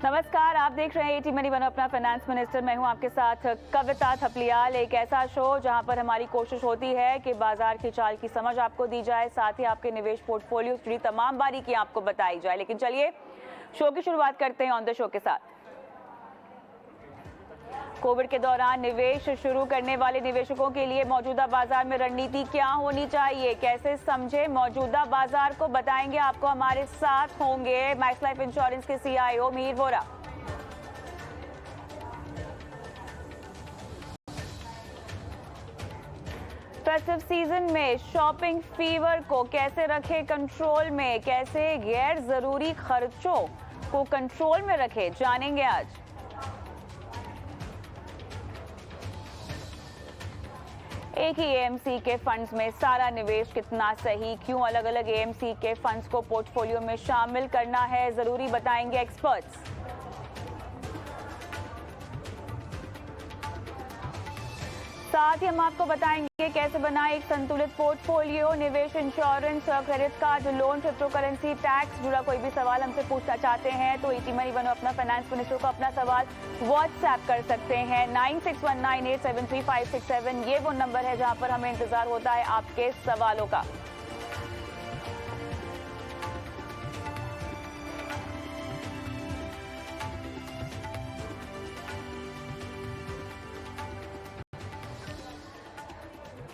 नमस्कार, आप देख रहे हैं एटी मनी बनो अपना फाइनेंस मिनिस्टर। मैं हूं आपके साथ कविता थपलियाल। एक ऐसा शो जहां पर हमारी कोशिश होती है कि बाजार की चाल की समझ आपको दी जाए, साथ ही आपके निवेश पोर्टफोलियो से जुड़ी तमाम बारीकियां आपको बताई जाए। लेकिन चलिए शो की शुरुआत करते हैं ऑन द शो के साथ। कोविड के दौरान निवेश शुरू करने वाले निवेशकों के लिए मौजूदा बाजार में रणनीति क्या होनी चाहिए, कैसे समझे मौजूदा बाजार को, बताएंगे आपको। हमारे साथ होंगे मैक्स लाइफ इंश्योरेंस के CIO Mihir Vora. Festive season में शॉपिंग फीवर को कैसे रखें कंट्रोल में, कैसे गैर जरूरी खर्चों को कंट्रोल में रखें, जानेंगे आज। एक ही AMC के फंड्स में सारा निवेश कितना सही, क्यों अलग अलग AMC के फंड्स को पोर्टफोलियो में शामिल करना है, जरूरी बताएंगे एक्सपर्ट्स। साथ ही हम आपको बताएंगे कैसे बनाएं एक संतुलित पोर्टफोलियो, निवेश, insurance, credit card, loan, crypto currency, tax जुड़ा कोई भी सवाल हमसे पूछना चाहते हैं तो एटी मनी बनो अपना फाइनेंस मिनिस्टर को अपना सवाल व्हाट्सएप कर सकते हैं। 9619873567 ये वो नंबर है जहां पर हमें इंतजार होता है आपके सवालों का।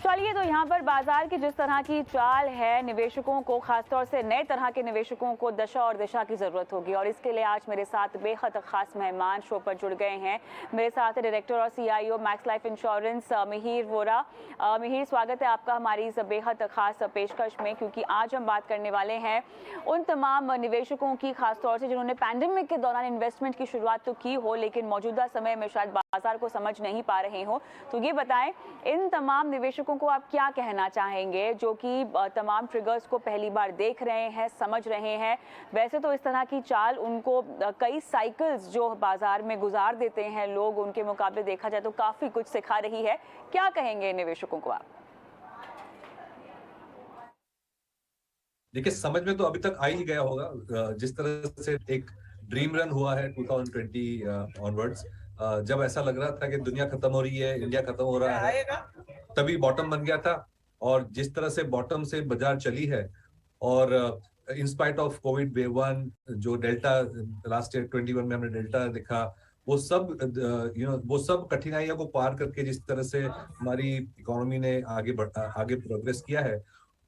चलिए, तो यहाँ पर बाजार की जिस तरह की चाल है, निवेशकों को, खासतौर से नए तरह के निवेशकों को दशा और दिशा की जरूरत होगी। और इसके लिए आज मेरे साथ बेहद खास मेहमान शो पर जुड़ गए हैं। मेरे साथ डायरेक्टर और CIO max life insurance Mihir Vora. Mihir, स्वागत है आपका हमारी इस बेहद खास पेशकश में, क्योंकि आज हम बात करने वाले हैं उन तमाम निवेशकों की, खासतौर से जिन्होंने पैंडेमिक के दौरान इन्वेस्टमेंट की शुरुआत तो की हो लेकिन मौजूदा समय में शायद बाजार को समझ नहीं पा रहे हो। तो ये बताएं, इन तमाम निवेशकों को आप क्या कहना चाहेंगे जो कि तमाम ट्रिगर्स को पहली बार देख रहे हैं, समझ रहे हैं। वैसे तो इस तरह की चाल उनको कई साइकिल्स जो बाजार में गुजार देते हैं लोग, उनके मुकाबले देखा जाए तो काफी कुछ सिखा रही है। क्या कहेंगे निवेशकों को आप? देखिए, समझ में तो अभी तक आ ही गया होगा। जिस तरह से एक ड्रीम रन हुआ है 2020 ऑनवर्ड्स, जब ऐसा लग रहा था कि दुनिया खत्म हो रही है, इंडिया खत्म हो रहा है, तभी बॉटम बन गया था। और जिस तरह से बॉटम से बाजार चली है, और in spite of Covid wave 1, जो डेल्टा लास्ट ईयर 21 में हमने डेल्टा देखा, वो सब वो सब कठिनाइयों को पार करके जिस तरह से हमारी इकोनॉमी ने आगे प्रोग्रेस किया है,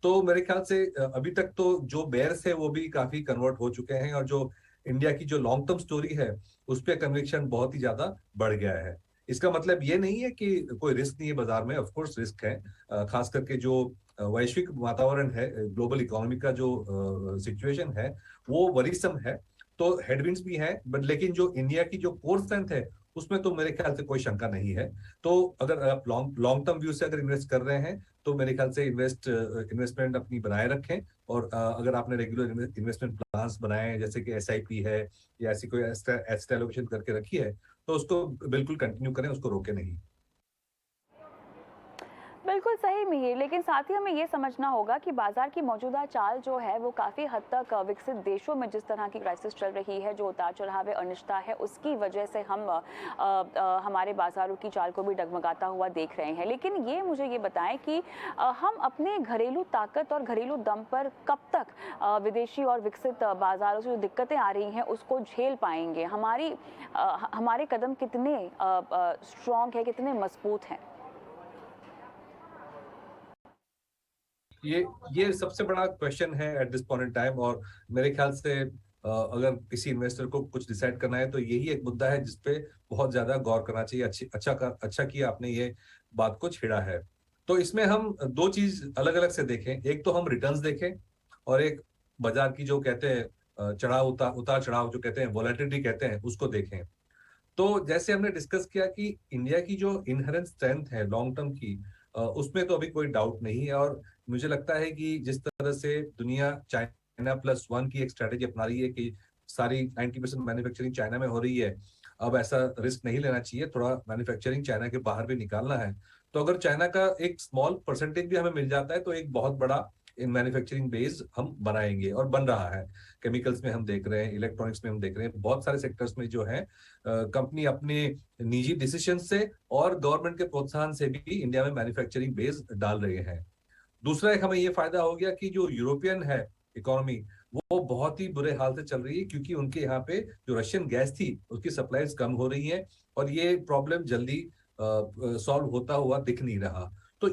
तो मेरे ख्याल से अभी तक तो जो बेयर्स है वो भी काफी कन्वर्ट हो चुके हैं, और जो इंडिया की जो लॉन्ग टर्म स्टोरी है उस पर कन्विक्शन बहुत ही ज्यादा बढ़ गया है। इसका मतलब ये नहीं है कि कोई रिस्क नहीं है बाजार में, ऑफ कोर्स रिस्क है। खास करके जो वैश्विक वातावरण है, ग्लोबल इकोनॉमी का जो सिचुएशन है वो वरीसम है। तो हेडविंड्स भी हैं, बट लेकिन जो इंडिया की जो कोर स्ट्रेंथ है उसमें तो मेरे ख्याल से कोई शंका नहीं है। तो अगर आप लॉन्ग टर्म व्यू से अगर इन्वेस्ट कर रहे हैं तो मेरे ख्याल से इन्वेस्टमेंट अपनी बनाए रखें। और अगर आपने रेगुलर इन्वेस्टमेंट प्लान्स बनाए हैं, जैसे कि SIP है या ऐसी कोई एसेट एलोकेशन करके रखी है, तो उसको बिल्कुल कंटिन्यू करें, उसको रोके नहीं। बिल्कुल सही मिहिर, लेकिन साथ ही हमें ये समझना होगा कि बाजार की मौजूदा चाल जो है वो काफ़ी हद तक विकसित देशों में जिस तरह की क्राइसिस चल रही है, जो उतार चढ़ाव अनिश्चितता है, उसकी वजह से हम हमारे बाजारों की चाल को भी डगमगाता हुआ देख रहे हैं। लेकिन ये मुझे ये बताएं कि हम अपने घरेलू ताकत और घरेलू दम पर कब तक विदेशी और विकसित बाजारों से जो दिक्कतें आ रही हैं उसको झेल पाएंगे? हमारे कदम कितने स्ट्रॉन्ग है, कितने मजबूत हैं? ये सबसे बड़ा क्वेश्चन है at this point in time. और मेरे ख्याल से अगर किसी इन्वेस्टर को कुछ डिसाइड करना है तो यही एक मुद्दा है जिसपे बहुत ज्यादा गौर करना चाहिए। अच्छा किया आपने ये बात को छेड़ा है। तो इसमें हम दो चीज अलग अलग से देखें। एक तो हम रिटर्न्स देखें, और एक बाजार की जो कहते हैं उतार चढ़ाव जो कहते हैं, वोलेटिलिटी कहते हैं, उसको देखें। तो जैसे हमने डिस्कस किया कि इंडिया की जो इनहेरेंट स्ट्रेंथ है लॉन्ग टर्म की, उसमें तो अभी कोई डाउट नहीं है। और मुझे लगता है कि जिस तरह से दुनिया China+1 की एक स्ट्रेटेजी अपना रही है कि सारी 90% मैन्युफैक्चरिंग चाइना में हो रही है, अब ऐसा रिस्क नहीं लेना चाहिए, थोड़ा मैन्युफैक्चरिंग चाइना के बाहर भी निकालना है। तो अगर चाइना का एक स्मॉल परसेंटेज भी हमें मिल जाता है तो एक बहुत बड़ा इन मैन्युफैक्चरिंग बेस हम बनाएंगे, और बन रहा है। केमिकल्स में हम देख रहे हैं, इलेक्ट्रॉनिक्स में हम देख रहे हैं, बहुत सारे सेक्टर्स में जो है कंपनी अपने निजी डिसीजन से और गवर्नमेंट के प्रोत्साहन से भी इंडिया में मैन्युफैक्चरिंग बेस डाल रहे हैं। दूसरा एक हमें ये फायदा हो गया कि जो यूरोपियन है इकोनॉमी, वो बहुत ही बुरे हाल से चल रही है, क्योंकि उनके यहाँ पे जो रशियन गैस थी उसकी सप्लाईज कम हो रही है, और ये प्रॉब्लम जल्दी सॉल्व होता हुआ दिख नहीं रहा। तो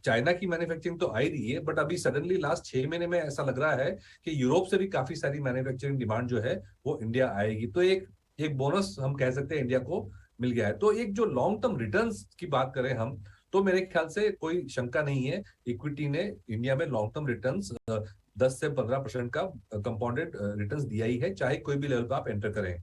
चाइना की मैन्युफैक्चरिंग तो आ ही रही है, बट अभी सडनली लास्ट 6 महीने में ऐसा लग रहा है कि यूरोप से भी काफी सारी मैन्युफैक्चरिंग डिमांड जो है वो इंडिया आएगी। तो एक एक बोनस हम कह सकते हैं इंडिया को मिल गया है। तो एक जो लॉन्ग टर्म रिटर्न्स की बात करें हम, तो मेरे ख्याल से कोई शंका नहीं है, इक्विटी ने इंडिया में लॉन्ग टर्म रिटर्न्स 10 से 15% का कंपाउंडेड रिटर्न्स दिया ही है, चाहे कोई भी लेवल पे आप एंटर करें।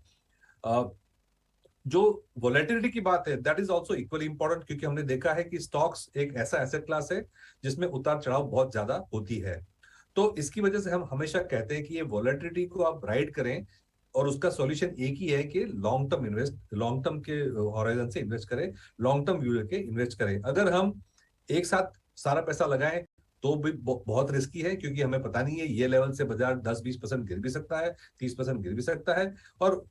जो वोलेटिलिटी की बात है, that is also equally important, क्योंकि हमने देखा है कि स्टॉक्स एक ऐसा एसेट क्लास है जिसमें उतार चढ़ाव बहुत ज्यादा होती है। तो इसकी वजह से हम हमेशा कहते हैं कि ये वोलेटिलिटी को आप राइड करें, और उसका सॉल्यूशन एक ही है कि लॉन्ग टर्म के हॉराइजन से इन्वेस्ट करें, लॉन्ग टर्म व्यू लेके इन्वेस्ट करें। अगर हम एक साथ सारा पैसा लगाएं तो भी बहुत रिस्की है, क्योंकि हमें पता नहीं है ये लेवल से बाजार 10-20% गिर भी सकता है, 30% गिर भी सकता है, और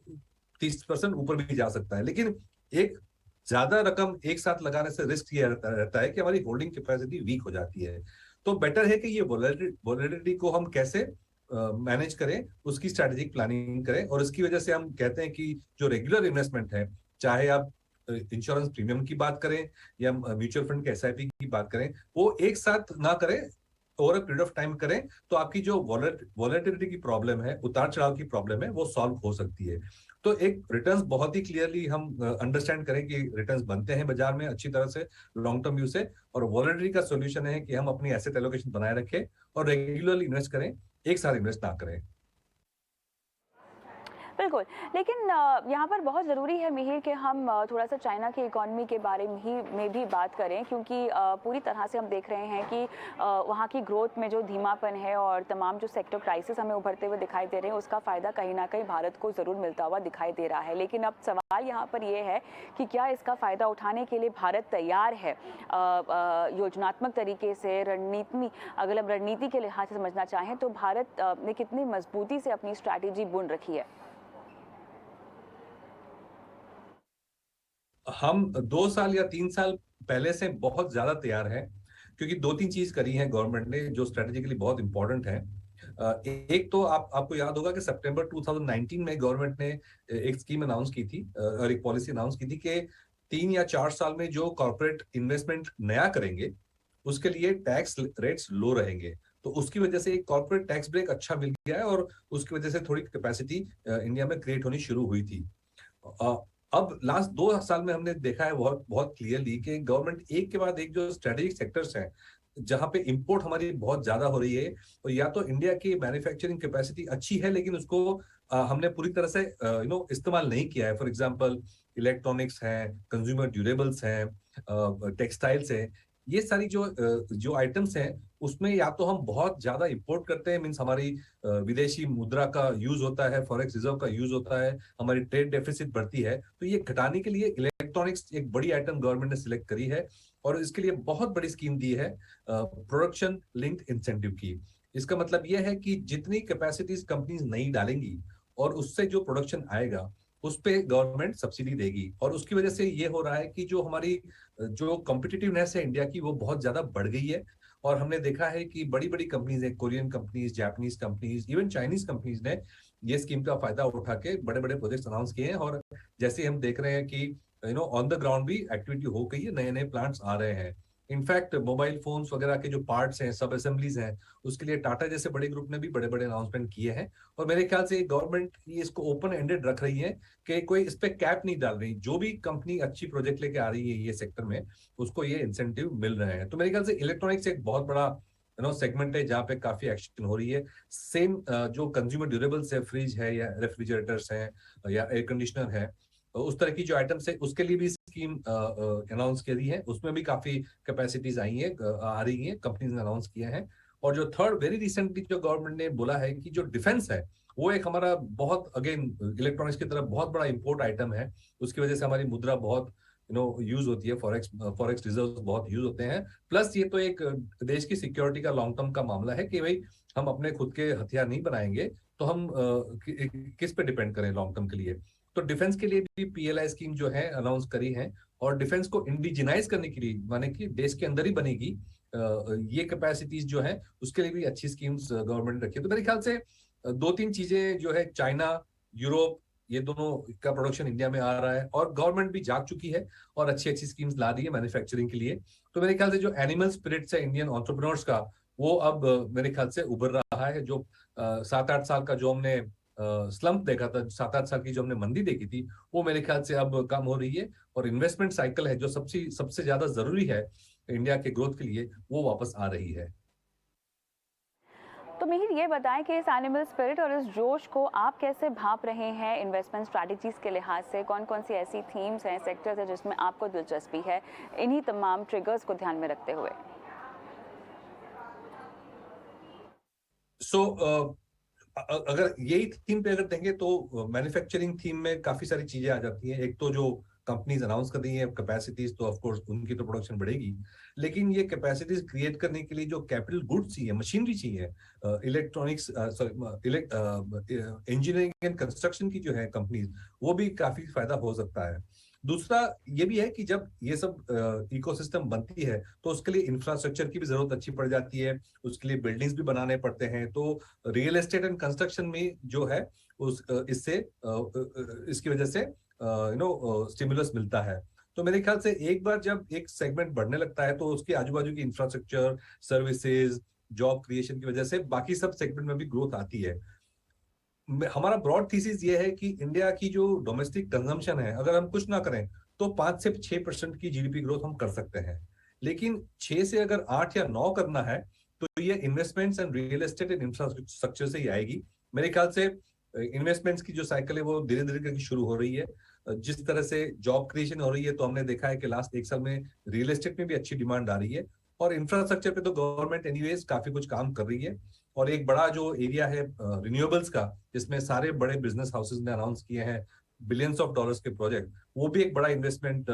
30% ऊपर भी जा सकता है। लेकिन एक ज्यादा रकम एक साथ लगाने से रिस्क ये रहता है कि हमारी होल्डिंग कैपेसिटी वीक हो जाती है। तो बेटर है कि ये वोलेटिलिटी को हम कैसे मैनेज करें, उसकी स्ट्रेटेजिक प्लानिंग करें। और इसकी वजह से हम कहते हैं कि जो रेगुलर इन्वेस्टमेंट है, चाहे आप इंश्योरेंस प्रीमियम की बात करें या म्यूचुअल फंड के एसआईपी की बात करें, वो एक साथ ना करें, over a period of time करें, तो आपकी जो वॉलेटिलिटी की प्रॉब्लम है, उतार चढ़ाव की प्रॉब्लम है, वो सॉल्व हो सकती है। तो एक रिटर्न्स बहुत ही क्लियरली हम अंडरस्टैंड करें कि रिटर्न्स बनते हैं बाजार में अच्छी तरह से लॉन्ग टर्म व्यू से, और वॉलेटिलिटी का सॉल्यूशन है कि हम अपनी एसेट एलोकेशन बनाए रखें और रेगुलरली इन्वेस्ट करें, एक साथ इन्वेस्ट ना करें। बिल्कुल, लेकिन यहाँ पर बहुत ज़रूरी है मिहिर कि हम थोड़ा सा चाइना की इकॉनमी के बारे में भी बात करें, क्योंकि पूरी तरह से हम देख रहे हैं कि वहाँ की ग्रोथ में जो धीमापन है और तमाम जो सेक्टर क्राइसिस हमें उभरते हुए दिखाई दे रहे हैं, उसका फ़ायदा कहीं ना कहीं भारत को ज़रूर मिलता हुआ दिखाई दे रहा है। लेकिन अब सवाल यहाँ पर ये है कि क्या इसका फ़ायदा उठाने के लिए भारत तैयार है योजनात्मक तरीके से, अगर हम रणनीति के लिहाज से समझना चाहें तो भारत ने कितनी मजबूती से अपनी स्ट्रैटेजी बुन रखी है? हम 2 साल या 3 साल पहले से बहुत ज्यादा तैयार हैं, क्योंकि 2-3 चीज करी है गवर्नमेंट ने जो स्ट्रेटेजिकली बहुत इंपॉर्टेंट है। एक तो आपको याद होगा कि सितंबर 2019 में गवर्नमेंट ने एक स्कीम अनाउंस की थी, और एक पॉलिसी अनाउंस की थी कि 3 या 4 साल में जो कॉर्पोरेट इन्वेस्टमेंट नया करेंगे उसके लिए टैक्स रेट्स लो रहेंगे। तो उसकी वजह से एक कॉर्पोरेट टैक्स ब्रेक अच्छा मिल गया है, और उसकी वजह से थोड़ी कैपेसिटी इंडिया में क्रिएट होनी शुरू हुई थी। अब लास्ट 2 साल में हमने देखा है बहुत बहुत क्लियरली कि गवर्नमेंट एक के बाद एक जो स्ट्रेटेजिक सेक्टर्स हैं जहां पे इंपोर्ट हमारी बहुत ज्यादा हो रही है, तो या तो इंडिया की मैन्युफैक्चरिंग कैपेसिटी अच्छी है लेकिन उसको हमने पूरी तरह से इस्तेमाल नहीं किया है। फॉर एग्जांपल इलेक्ट्रॉनिक्स हैं, कंज्यूमर ड्यूरेबल्स हैं, टेक्सटाइल्स हैं, ये सारी जो आइटम्स हैं उसमें या तो हम बहुत ज्यादा इंपोर्ट करते हैं, मीन्स हमारी विदेशी मुद्रा का यूज होता है, फॉरेक्स रिजर्व का यूज होता है, हमारी ट्रेड डेफिसिट बढ़ती है। तो ये घटाने के लिए इलेक्ट्रॉनिक्स एक बड़ी आइटम गवर्नमेंट ने सिलेक्ट करी है, और इसके लिए बहुत बड़ी स्कीम दी है प्रोडक्शन लिंक्ड इंसेंटिव की। इसका मतलब यह है कि जितनी कैपेसिटीज कंपनीज नहीं डालेंगी और उससे जो प्रोडक्शन आएगा उस पे गवर्नमेंट सब्सिडी देगी, और उसकी वजह से ये हो रहा है कि जो हमारी जो कॉम्पिटिटिवनेस है इंडिया की वो बहुत ज्यादा बढ़ गई है। और हमने देखा है कि बड़ी बड़ी कंपनीज है, Korean companies, Japanese companies, even Chinese companies ने ये स्कीम का फायदा उठा के बड़े बड़े प्रोजेक्ट्स अनाउंस किए हैं। और जैसे हम देख रहे हैं कि ऑन द ग्राउंड भी एक्टिविटी हो गई है, नए नए प्लांट्स आ रहे हैं। इनफैक्ट मोबाइल फोन्स वगैरह के जो पार्ट्स हैं, सब असेंबलीज हैं, उसके लिए टाटा जैसे बड़े ग्रुप ने भी बड़े बड़े अनाउंसमेंट किए हैं। और मेरे ख्याल से गवर्नमेंट इसको ओपन एंडेड रख रही है कि कोई इस पे कैप नहीं डाल रही, जो भी कंपनी अच्छी प्रोजेक्ट लेके आ रही है ये सेक्टर में उसको ये इंसेंटिव मिल रहे हैं। तो मेरे ख्याल से इलेक्ट्रॉनिक्स एक बहुत बड़ा सेगमेंट है जहाँ पे काफी एक्शन हो रही है। सेम जो कंज्यूमर ड्यूरेबल्स है, फ्रिज है या रेफ्रिजरेटर्स हैं या एयर कंडीशनर है, उस तरह की जो आइटम्स है उसके लिए भी स्कीम अनाउंस करी है, उसमें भी काफी कैपेसिटीज आई है, आ रही है, कंपनीज ने अनाउंस किया है। और जो थर्ड वेरी रिसेंटली जो गवर्नमेंट ने बोला है कि जो डिफेंस है वो एक हमारा बहुत, अगेन इलेक्ट्रॉनिक्स की तरफ बहुत बड़ा इंपोर्ट आइटम है, उसकी वजह से हमारी मुद्रा बहुत यूज होती है, फॉरेक्स रिजर्व बहुत यूज होते हैं। प्लस ये तो एक देश की सिक्योरिटी का लॉन्ग टर्म का मामला है कि भाई हम अपने खुद के हथियार नहीं बनाएंगे तो हम किस पे डिपेंड करें लॉन्ग टर्म के लिए। तो डिफेंस के लिए भी पीएलआई स्कीम जो है अनाउंस करी है, और डिफेंस को इंडिजिनाइज करने के लिए, माने कि देश के अंदर ही बनेगी ये कैपेसिटीज जो है, उसके लिए भी अच्छी स्कीम्स गवर्नमेंट ने रखी है। तो मेरे ख्याल से दो तीन चीजें जो है, चाइना, यूरोप, ये दोनों का प्रोडक्शन इंडिया में आ रहा है, और गवर्नमेंट भी जाग चुकी है और अच्छी अच्छी स्कीम्स ला रही है मैन्युफैक्चरिंग के लिए। तो मेरे ख्याल से जो एनिमल स्पिरिट्स है इंडियन एंटरप्रेन्योर्स का, वो अब मेरे ख्याल से उभर रहा है। जो 7-8 साल का जो हमने स्लम्प देखा था, 7-8 साल की जो हमने मंदी देखी थी, वो मेरे ख्याल से अब कम हो रही है, और इन्वेस्टमेंट साइकिल है जो सबसे सबसे ज्यादा जरूरी है इंडिया के ग्रोथ के लिए, वो वापस आ रही है। तो मिहिर, ये बताएं कि इस एनिमल स्पिरिट और इस जोश को आप कैसे भांप रहे हैं इन्वेस्टमेंट स्ट्रैटेजीज के लिहाज से? कौन कौन सी ऐसी थीम्स हैं, सेक्टर्स हैं जिसमें आपको दिलचस्पी है, इन्हीं तमाम ट्रिगर्स को ध्यान में रखते हुए? अगर यही थीम पे अगर देखें तो मैन्युफैक्चरिंग थीम में काफी सारी चीजें आ जाती हैं। एक तो जो कंपनीज अनाउंस कर रही हैं कैपेसिटीज, तो ऑफ कोर्स उनकी तो प्रोडक्शन बढ़ेगी, लेकिन ये कैपेसिटीज क्रिएट करने के लिए जो कैपिटल गुड्स चाहिए, मशीनरी चाहिए, इलेक्ट्रॉनिक्स, इंजीनियरिंग एंड कंस्ट्रक्शन की जो है कंपनीज, वो भी काफी फायदा हो सकता है। दूसरा ये भी है कि जब ये सब इकोसिस्टम बनती है तो उसके लिए इंफ्रास्ट्रक्चर की भी जरूरत अच्छी पड़ जाती है, उसके लिए बिल्डिंग्स भी बनाने पड़ते हैं। तो रियल एस्टेट एंड कंस्ट्रक्शन में जो है उस इससे इसकी वजह से स्टिमुलस मिलता है। तो मेरे ख्याल से एक बार जब एक सेगमेंट बढ़ने लगता है तो उसके आजू बाजू की इंफ्रास्ट्रक्चर, सर्विसेज, जॉब क्रिएशन की वजह से बाकी सब सेगमेंट में भी ग्रोथ आती है। हमारा ब्रॉड थीसिस ये है कि इंडिया की जो डोमेस्टिक कंजम्पशन है, अगर हम कुछ ना करें तो 5 से 6% की जीडीपी ग्रोथ हम कर सकते हैं, लेकिन 6 से अगर 8 या 9 करना है तो ये investments and real estate and infrastructure से ही आएगी। मेरे ख्याल से इन्वेस्टमेंट्स की जो साइकिल है वो धीरे धीरे करके शुरू हो रही है। जिस तरह से जॉब क्रिएशन हो रही है, तो हमने देखा है कि लास्ट 1 साल में रियल एस्टेट में भी अच्छी डिमांड आ रही है, और इंफ्रास्ट्रक्चर पे तो गवर्नमेंट एनीवेज काफी कुछ काम कर रही है। और एक बड़ा जो एरिया है रिन्यूएबल्स का, जिसमें सारे बड़े बिजनेस हाउसेज ने अनाउंस किए हैं बिलियंस ऑफ डॉलर्स के प्रोजेक्ट, वो भी एक बड़ा इन्वेस्टमेंट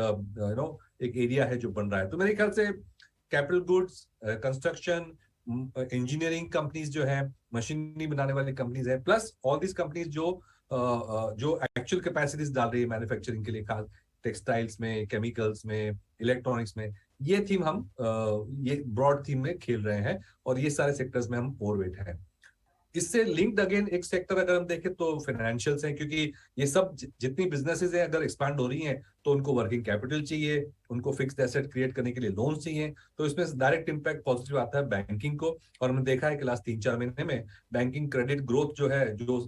एक एरिया है जो बन रहा है। तो मेरे ख्याल से capital goods, construction, engineering companies जो है, मशीनरी बनाने वाली कंपनीज है, प्लस ऑल दीज कंपनीज जो एक्चुअल कैपेसिटीज डाल रही है मैन्युफैक्चरिंग के लिए, खास टेक्सटाइल्स में, केमिकल्स में, इलेक्ट्रॉनिक्स में, ये थीम हम ये ब्रॉड थीम में खेल रहे हैं, और ये सारे सेक्टर्स में हम ओवरवेट हैं। इससे लिंक्ड अगेन एक सेक्टर अगर हम देखें तो फाइनेंशियल्स हैं, क्योंकि ये सब जितनी बिजनेसेस हैं अगर एक्सपांड हो रही हैं तो उनको वर्किंग कैपिटल चाहिए, उनको फिक्स्ड एसेट क्रिएट करने के लिए लोन चाहिए। तो इसमें डायरेक्ट इंपैक्ट पॉजिटिव आता है बैंकिंग को, और हमने देखा है कि लास्ट 3-4 महीने में बैंकिंग क्रेडिट ग्रोथ जो है, जो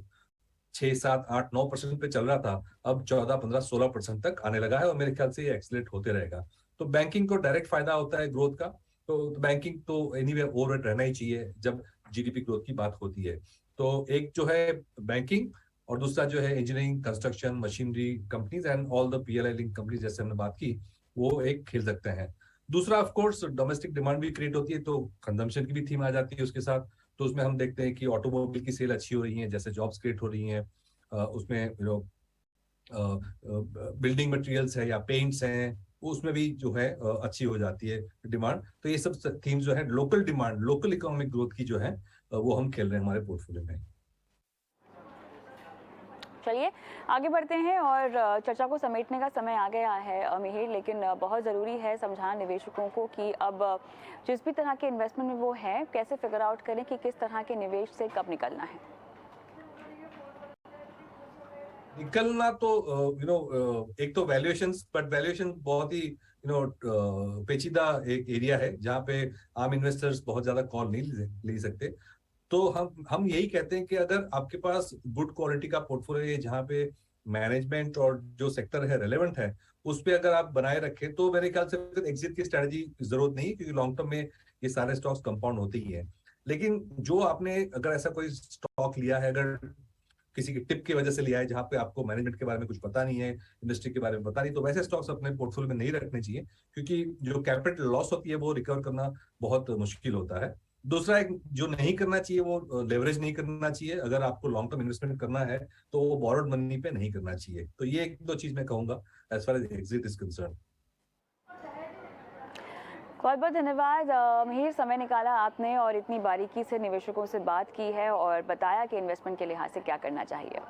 6, 7, 8, 9% पे चल रहा था, अब 14, 15, 16% तक आने लगा है, और मेरे ख्याल से ये एक्सीलरेट होते रहेगा। तो बैंकिंग को डायरेक्ट फायदा होता है ग्रोथ का। तो बैंकिंग तो एनीवे ओवरवेट रहना ही चाहिए जब जीडीपी ग्रोथ की बात होती है। तो एक जो है बैंकिंग, और दूसरा जो है engineering, construction, machinery companies and all the PLI link companies, जैसे हमने बात की, वो एक खेल सकते हैं। दूसरा ऑफ कोर्स डोमेस्टिक डिमांड भी क्रिएट होती है, तो कंजम्पशन की भी थीम आ जाती है उसके साथ। तो उसमें हम देखते हैं कि ऑटोमोबाइल की सेल अच्छी हो रही है, जैसे जॉब्स क्रिएट हो रही हैं, उसमें बिल्डिंग मटेरियल्स है या पेंट्स हैं, उसमें भी जो है अच्छी हो जाती है डिमांड। तो ये सब थीम्स जो है local demand, local economic growth की जो है वो हम खेल रहे हैं हमारे पोर्टफोलियो में। चलिए आगे बढ़ते हैं, और चर्चा को समेटने का समय आ गया है मिहिर, लेकिन बहुत ज़रूरी है समझाना निवेशकों को कि अब जिस भी तरह के इन्वेस्टमेंट में वो है, कैसे फिगर आउट करें कि किस तरह के निवेश से कब निकलना है। निकलना तो एक तो वैल्यूएशंस, बट वैल्यूएशन बहुत ही पेचीदा एक एरिया है जहाँ पे आम इन्वेस्टर्स बहुत ज्यादा कॉल नहीं ले सकते। तो हम यही कहते हैं कि अगर आपके पास गुड क्वालिटी का पोर्टफोलियो है, जहाँ पे मैनेजमेंट और जो सेक्टर है रेलेवेंट है, उस पे अगर आप बनाए रखें, तो मेरे ख्याल से एग्जिट की स्ट्रेटजी जरूरत नहीं है, क्योंकि लॉन्ग टर्म में ये सारे स्टॉक्स कंपाउंड होते ही हैं। लेकिन जो आपने अगर ऐसा कोई स्टॉक लिया है, अगर किसी की टिप की वजह से लिया है, जहां पे आपको मैनेजमेंट के बारे में कुछ पता नहीं है, इंडस्ट्री के बारे में पता नहीं, तो वैसे स्टॉक्स अपने पोर्टफोलियो में नहीं रखने चाहिए, क्योंकि जो कैपिटल लॉस होती है वो रिकवर करना बहुत मुश्किल होता है। दूसरा एक जो नहीं करना चाहिए वो लेवरेज नहीं करना चाहिए। अगर आपको लॉन्ग टर्म इन्वेस्टमेंट करना है तो वो बोरोड मनी पे नहीं करना चाहिए। तो ये एक दो चीज मैं कहूंगा as far as exit is concern. बहुत बहुत धन्यवाद मिहिर, समय निकाला आपने और इतनी बारीकी से निवेशकों से बात की है और बताया कि इन्वेस्टमेंट के लिहाज से क्या करना चाहिए।